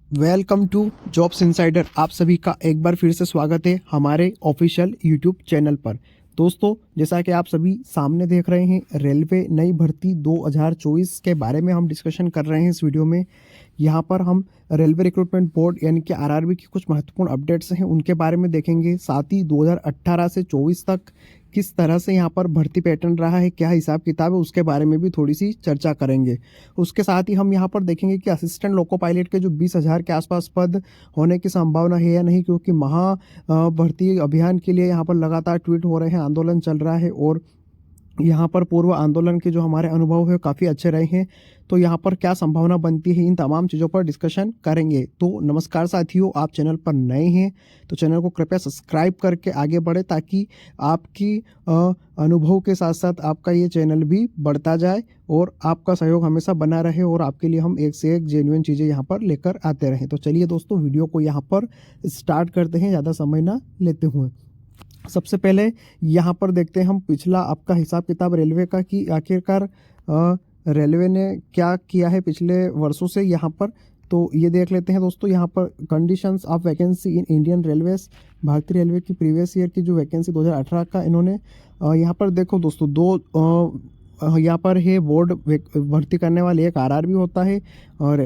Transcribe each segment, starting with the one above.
Welcome to jobs insider. आप सभी का एक बार फिर से स्वागत है हमारे ऑफिशियल यूट्यूब चैनल पर। दोस्तों, जैसा कि आप सभी सामने देख रहे हैं, रेलवे नई भर्ती 2024 के बारे में हम डिस्कशन कर रहे हैं इस वीडियो में। यहाँ पर हम रेलवे रिक्रूटमेंट बोर्ड यानी कि आरआरबी की कुछ महत्वपूर्ण अपडेट्स हैं उनके बारे में देखेंगे। साथ ही 2018 से 24 तक किस तरह से यहाँ पर भर्ती पैटर्न रहा है, क्या हिसाब किताब है, उसके बारे में भी थोड़ी सी चर्चा करेंगे। उसके साथ ही हम यहाँ पर देखेंगे कि असिस्टेंट लोको पायलट के जो 20,000 के आसपास पद होने की संभावना है या नहीं, क्योंकि भर्ती अभियान के लिए यहाँ पर लगातार ट्वीट हो रहे हैं, आंदोलन चल रहा है और यहाँ पर पूर्व आंदोलन के जो हमारे अनुभव है काफ़ी अच्छे रहे हैं। तो यहाँ पर क्या संभावना बनती है, इन तमाम चीज़ों पर डिस्कशन करेंगे। तो नमस्कार साथियों, आप चैनल पर नए हैं तो चैनल को कृपया सब्सक्राइब करके आगे बढ़े, ताकि आपकी अनुभव के साथ साथ आपका ये चैनल भी बढ़ता जाए और आपका सहयोग हमेशा बना रहे और आपके लिए हम एक से एक जेन्युइन चीज़ें यहाँ पर लेकर आते रहें। तो चलिए दोस्तों, वीडियो को यहाँ पर स्टार्ट करते हैं, ज़्यादा समय ना लेते हुए। सबसे पहले यहाँ पर देखते हैं हम पिछला आपका हिसाब किताब रेलवे का, कि आखिरकार रेलवे ने क्या किया है पिछले वर्षों से यहाँ पर। तो ये देख लेते हैं दोस्तों। यहाँ पर conditions of vacancy in Indian railways, भारतीय रेलवे की प्रीवियस ईयर की जो वैकेंसी 2018 का इन्होंने यहाँ पर देखो दोस्तों, यहाँ पर है बोर्ड भर्ती करने वाले, एक आरआरबी होता है और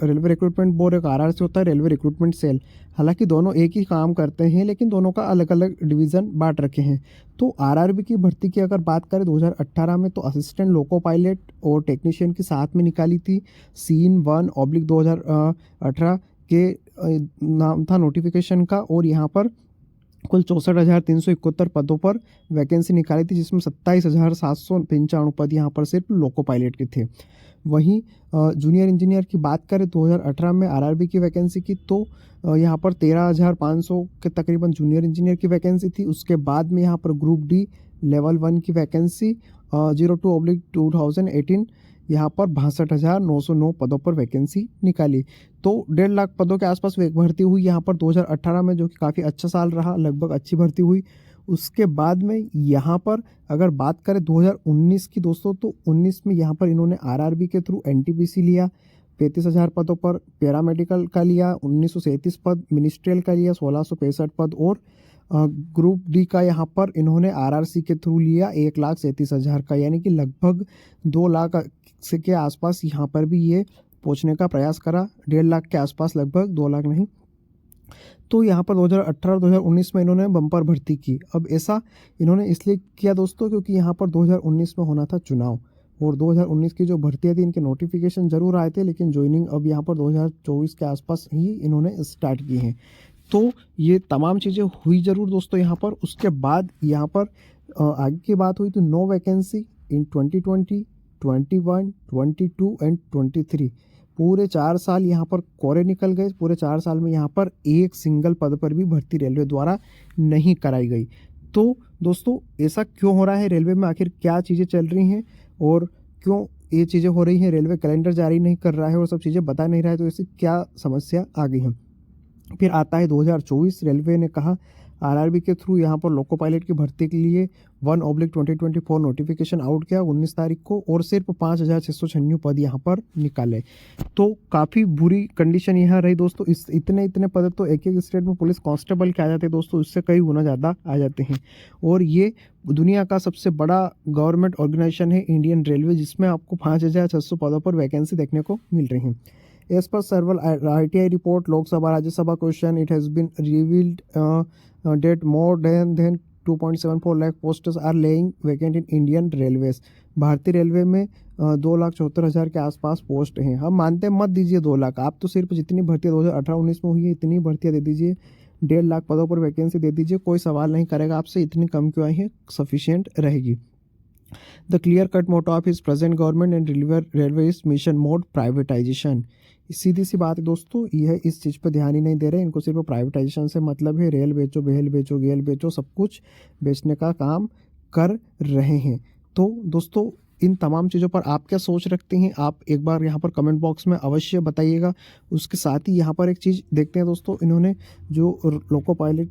रेलवे रिक्रूटमेंट बोर्ड एक आरआरसी होता है, रेलवे रिक्रूटमेंट सेल। हालांकि दोनों एक ही काम करते हैं, लेकिन दोनों का अलग अलग डिवीज़न बांट रखे हैं। तो आरआरबी की भर्ती की अगर बात करें 2018 में, तो असिस्टेंट लोको पायलट और टेक्नीशियन की साथ में निकाली थी। सीन 1/2018 के नाम था नोटिफिकेशन का, और यहाँ पर कुल 64,371 पदों पर वैकेंसी निकाली थी, जिसमें 27,795 पद यहाँ पर सिर्फ लोको पायलट के थे। वहीं जूनियर इंजीनियर की बात करें 2018 में आरआरबी की वैकेंसी की, तो यहाँ पर 13,500 के तकरीबन जूनियर इंजीनियर की वैकेंसी थी। उसके बाद में यहाँ पर ग्रुप डी लेवल 1 की वैकेंसी 02/2018 यहाँ पर 62,909 पदों पर वैकेंसी निकाली। तो 1.5 लाख पदों के आसपास भर्ती हुई यहाँ पर 2018 में, जो कि काफ़ी अच्छा साल रहा, लगभग अच्छी भर्ती हुई। उसके बाद में यहाँ पर अगर बात करें 2019 की दोस्तों, तो 19 में यहाँ पर इन्होंने आरआरबी के थ्रू एनटीपीसी लिया 35,000 पदों पर, पैरामेडिकल का लिया 1937 पद, मिनिस्ट्रियल का लिया 1665 पद, और ग्रुप डी का यहाँ पर इन्होंने आरआरसी के थ्रू लिया 1,37,000 का, यानी कि लगभग 2 लाख से के आसपास यहाँ पर भी ये पहुँचने का प्रयास करा। 1.5 लाख के आसपास, लगभग 2 लाख नहीं। तो यहाँ पर 2018-2019 में इन्होंने बम्पर भर्ती की। अब ऐसा इन्होंने इसलिए किया दोस्तों, क्योंकि यहाँ पर 2019 में होना था चुनाव, और 2019 की जो भर्तियाँ थी इनके नोटिफिकेशन जरूर आए थे, लेकिन ज्वाइनिंग अब यहाँ पर 2024 के आसपास ही इन्होंने स्टार्ट की हैं। तो ये तमाम चीज़ें हुई जरूर दोस्तों यहाँ पर। उसके बाद यहाँ पर आगे की बात हुई तो नो वैकेंसी इन 2020, 21, 22 एंड 23। पूरे 4 साल यहाँ पर कोरे निकल गए। पूरे 4 साल में यहाँ पर एक सिंगल पद पर भी भर्ती रेलवे द्वारा नहीं कराई गई। तो दोस्तों, ऐसा क्यों हो रहा है, रेलवे में आखिर क्या चीज़ें चल रही हैं और क्यों ये चीज़ें हो रही हैं, रेलवे कैलेंडर जारी नहीं कर रहा है और सब चीज़ें बता नहीं रहा है, तो इससे क्या समस्या आ गई है। फिर आता है 2024, रेलवे ने कहा आरआरबी के थ्रू यहाँ पर लोको पायलट की भर्ती के लिए 1/2024 नोटिफिकेशन आउट किया 19 तारीख को, और सिर्फ 5,696 पद यहाँ पर निकाले। तो काफ़ी बुरी कंडीशन यहाँ रही दोस्तों। इस इतने पद तो एक एक स्टेट में पुलिस कांस्टेबल के आ जाते हैं दोस्तों, इससे कई गुना ज़्यादा आ जाते हैं। और ये दुनिया का सबसे बड़ा गवर्नमेंट ऑर्गेनाइजेशन है इंडियन रेलवे, जिसमें आपको 5,600 पदों पर वैकेंसी देखने को मिल रही है। As per several RTI report, Lok Sabha, Rajya Sabha question, it has been revealed that more than 2.74 lakh posts are laying vacant in Indian Railways. भारतीय रेलवे में 2,74,000 के आसपास पोस्ट हैं। हम मानते हैं, मत दीजिए 2 लाख, आप तो सिर्फ जितनी भर्तियाँ 2018-19 में हुई है इतनी भर्तियाँ दे दीजिए। 1.5 लाख पदों पर वैकेंसी दे दीजिए, कोई सवाल नहीं करेगा आपसे, इतनी कम क्यों आई है, सफिशियंट रहेगी। The clear-cut motto of his present government and railway is mission mode privatization. सीधी सी बात है दोस्तों, यह इस चीज़ पर ध्यान ही नहीं दे रहे। इनको सिर्फ प्राइवेटाइजेशन से मतलब है, रेल बेचो, बेल बेचो, गेल बेचो, सब कुछ बेचने का काम कर रहे हैं। तो दोस्तों, इन तमाम चीज़ों पर आप क्या सोच रखते हैं, आप एक बार यहाँ पर कमेंट बॉक्स में अवश्य बताइएगा। उसके साथ ही यहाँ पर एक चीज़ देखते हैं दोस्तों, इन्होंने जो लोको पायलट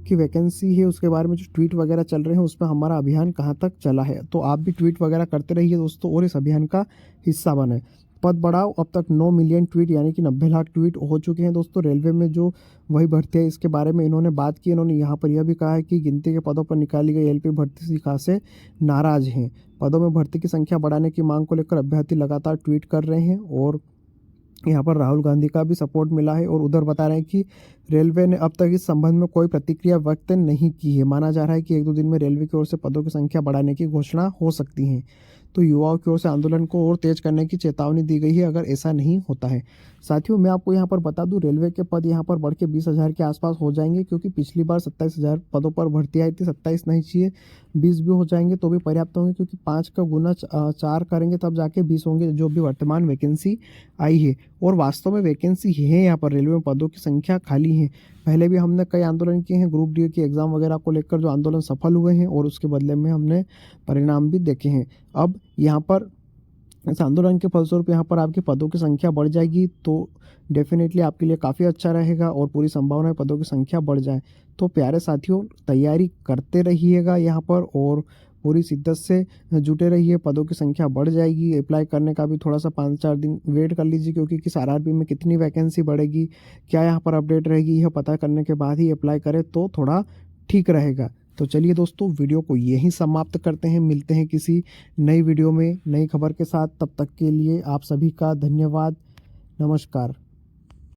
की वैकेंसी है उसके बारे में जो ट्वीट वगैरह चल रहे हैं, उसमें हमारा अभियान कहाँ तक चला है। तो आप भी ट्वीट वगैरह करते रहिए दोस्तों, और इस अभियान का हिस्सा बने। पद बढ़ाओ। अब तक 9 मिलियन ट्वीट यानी कि 90 लाख ट्वीट हो चुके हैं दोस्तों। रेलवे में जो वही भर्ती है इसके बारे में इन्होंने बात की। इन्होंने यहाँ पर यह भी कहा है कि गिनती के पदों पर निकाली गई एलपी भर्ती से खासे नाराज हैं। पदों में भर्ती की संख्या बढ़ाने की मांग को लेकर अभ्यर्थी लगातार ट्वीट कर रहे हैं और यहाँ पर राहुल गांधी का भी सपोर्ट मिला है। और उधर बता रहे हैं कि रेलवे ने अब तक इस संबंध में कोई प्रतिक्रिया व्यक्त नहीं की है। माना जा रहा है कि 1-2 दिन में रेलवे की ओर से पदों की संख्या बढ़ाने की घोषणा हो सकती है। तो युवाओं की ओर से आंदोलन को और तेज करने की चेतावनी दी गई है अगर ऐसा नहीं होता है। साथियों, मैं आपको यहाँ पर बता दूं, रेलवे के पद यहाँ पर बढ़ के 20,000 के आसपास हो जाएंगे, क्योंकि पिछली बार 27,000 पदों पर भर्ती आई थी। 27 नहीं चाहिए, 20 भी हो जाएंगे तो भी पर्याप्त होंगे, क्योंकि 5 का गुना 4 करेंगे तब जाके 20 होंगे जो भी वर्तमान वैकेंसी आई है। और वास्तव में वैकेंसी है यहाँ पर, रेलवे में पदों की संख्या खाली है। पहले भी हमने कई आंदोलन किए हैं ग्रुप डी की एग्ज़ाम वगैरह को लेकर, जो आंदोलन सफल हुए हैं और उसके बदले में हमने परिणाम भी देखे हैं। अब यहाँ पर इस आंदोलन के फलस्वरूप यहाँ पर आपके पदों की संख्या बढ़ जाएगी, तो डेफिनेटली आपके लिए काफ़ी अच्छा रहेगा और पूरी संभावना है पदों की संख्या बढ़ जाए। तो प्यारे साथियों, तैयारी करते रहिएगा यहाँ पर और पूरी शिद्दत से जुटे रहिए। पदों की संख्या बढ़ जाएगी। अप्लाई करने का भी थोड़ा सा 5-4 दिन वेट कर लीजिए, क्योंकि किस आरआरबी में कितनी वैकेंसी बढ़ेगी, क्या यहाँ पर अपडेट रहेगी, यह पता करने के बाद ही अप्लाई करें तो थोड़ा ठीक रहेगा। तो चलिए दोस्तों, वीडियो को यहीं समाप्त करते हैं। मिलते हैं किसी नई वीडियो में नई खबर के साथ। तब तक के लिए आप सभी का धन्यवाद। नमस्कार।